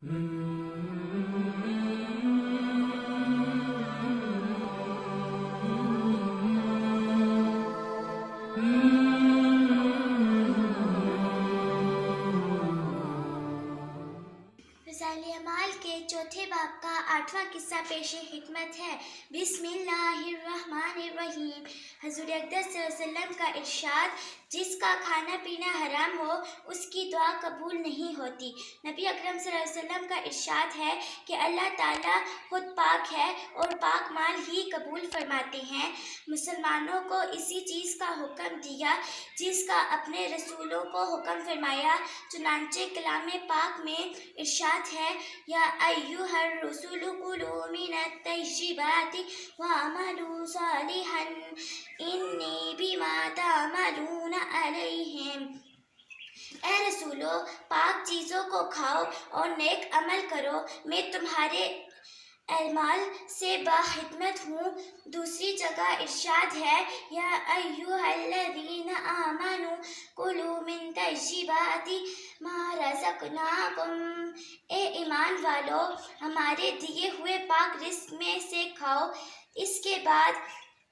रसाइल अमाल के चौथे बाब का 8वां किस्सा पेश हिकमत है। बिस्मिल्लाहिर्रहमानिर्रहीम। हज़ूर अक़दस सल्लल्लाहु अलैहि वसल्लम का इरशाद, जिसका खाना पीना हराम हो उसकी दुआ कबूल नहीं होती। नबी अकरम सल्लल्लाहु अलैहि वसल्लम का इरशाद है कि अल्लाह ताला खुद पाक है और पाक माल ही कबूल फरमाते हैं। मुसलमानों को इसी चीज़ का हुक्म दिया जिसका अपने रसूलों को हुक्म फरमाया। चुनांचे कलाम पाक में इरशाद है, या अय्युहर रसूलु कुलू मिनत तय्यिबाति वअमलू सालिहन इन्नी बिमा तामलून अलैहिम। ए रसूलो, पाक चीज़ों को खाओ और नेक अमल करो, मैं तुम्हारे अमाल से बाहिकमत हूँ। दूसरी जगह इरशाद है, या अय्युहल्लज़ीना आमनू कुलू मिन तय्यिबाति मा रज़क़नाकुम। ए ईमान वालो, हमारे दिए हुए पाक रिस्क में से खाओ। इसके बाद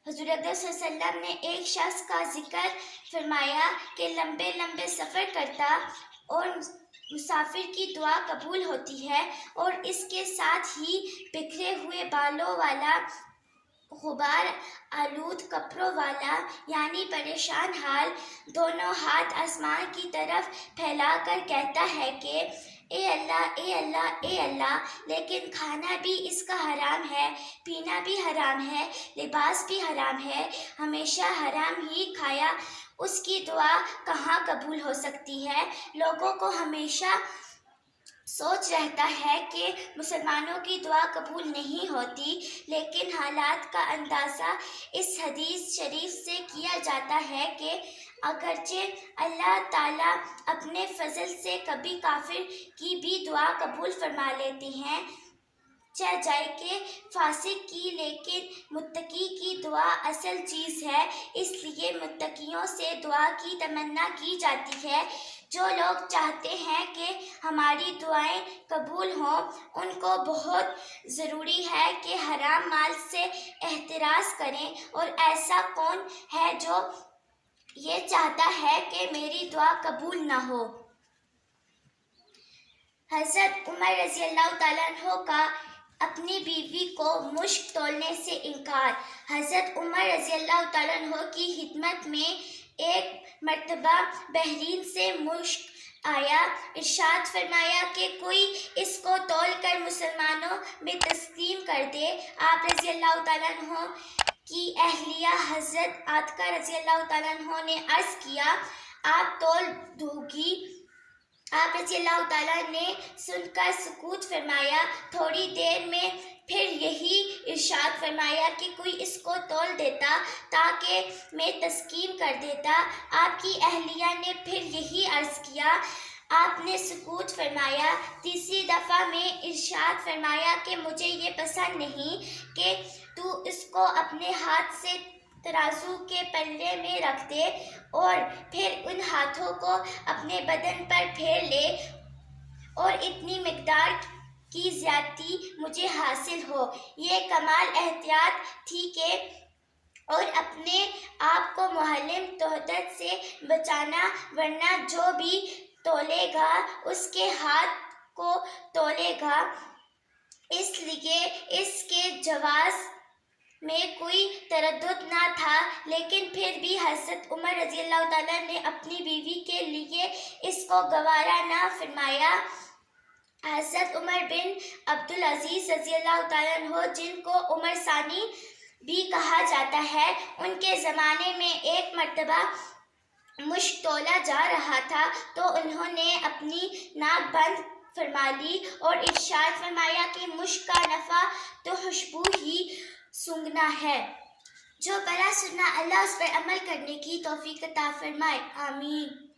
हज़ूर अक़दस सल्लल्लाहु अलैहि वसल्लम ने एक शख्स का जिक्र फरमाया कि लंबे लंबे सफ़र करता और मुसाफिर की दुआ कबूल होती है, और इसके साथ ही बिखरे हुए बालों वाला, गुबार आलूद कपड़ों वाला यानी परेशान हाल दोनों हाथ आसमान की तरफ फैलाकर कहता है कि ए अल्लाह, ए अल्लाह, ए अल्लाह। लेकिन खाना भी इसका हराम है, पीना भी हराम है, लिबास भी हराम है, हमेशा हराम ही खाया, उसकी दुआ कहाँ कबूल हो सकती है। लोगों को हमेशा सोच रहता है कि मुसलमानों की दुआ कबूल नहीं होती, लेकिन हालात का अंदाज़ा इस हदीस शरीफ से किया जाता है कि अगरचे अल्लाह ताला अपने फजल से कभी काफिर की भी दुआ कबूल फरमा लेते हैं, चाहे जाए कि फासिक की, लेकिन मुत्तकी की दुआ असल चीज़ है। इसलिए मुत्तकियों से दुआ की तमन्ना की जाती है। जो लोग चाहते हैं कि हमारी दुआएं कबूल हों, उनको बहुत ज़रूरी है कि हराम माल से एहतिराज़ करें। और ऐसा कौन है जो ये चाहता है कि मेरी दुआ कबूल ना हो। हज़रत उमर रज़ी अल्लाह तआला अन्हु का अपनी बीवी को मुश्क तोलने से इनकार। हज़रत उमर रज़ी अल्लाह तआला अन्हु की खिदमत में एक मर्तबा बहरीन से मुश्क आया। इरशाद फरमाया कि कोई इसको तोल कर मुसलमानों में तस्लीम कर दे। आप रज़ी अल्लाह तआला अन्हु की अहलिया हज़रत आतिका रज़ी अल्लाह तआला अन्हु ने अर्ज़ किया, आप तोल दोगी? आप रज़ी अल्लाह तआला ने सुनकर सुकूत फरमाया। थोड़ी देर में फिर यही इरशाद फरमाया कि कोई इसको तोल देता ताकि मैं तस्कीम कर देता। आपकी अहलिया ने फिर यही अर्ज़ किया, आपने सुकूत फरमाया। तीसरी दफ़ा में इरशाद फरमाया कि मुझे ये पसंद नहीं कि तू इसको अपने हाथ से तराजू के पल्ले में रख दे और फिर उन हाथों को अपने बदन पर फेर ले और इतनी मिकदार की ज़्यादती मुझे हासिल हो। ये कमाल एहतियात थी कि और अपने आप को मुहल्लिम तोहदत से बचाना, वरना जो भी तोलेगा उसके हाथ को तोलेगा। इसलिए इसके जवाज़ में कोई तरद्दुद ना था, लेकिन फिर भी हज़रत उमर रज़ी अल्लाह तआला ने अपनी बीवी के लिए इसको गवारा ना फरमाया। हज़रत उमर बिन अब्दुल अज़ीज़ रज़ी अल्लाह तआला अन्हु, जिनको उमर सानी भी कहा जाता है, उनके ज़माने में एक मर्तबा मुश्क तोला जा रहा था तो उन्होंने अपनी नाक बंद फरमा ली और इरशाद फरमाया कि मुश्क का नफ़ा तो खुशबू ही सूंघना है। जो बड़ा सुनना, अल्लाह उस पर अमल करने की तौफीक अता फरमाए। आमीन।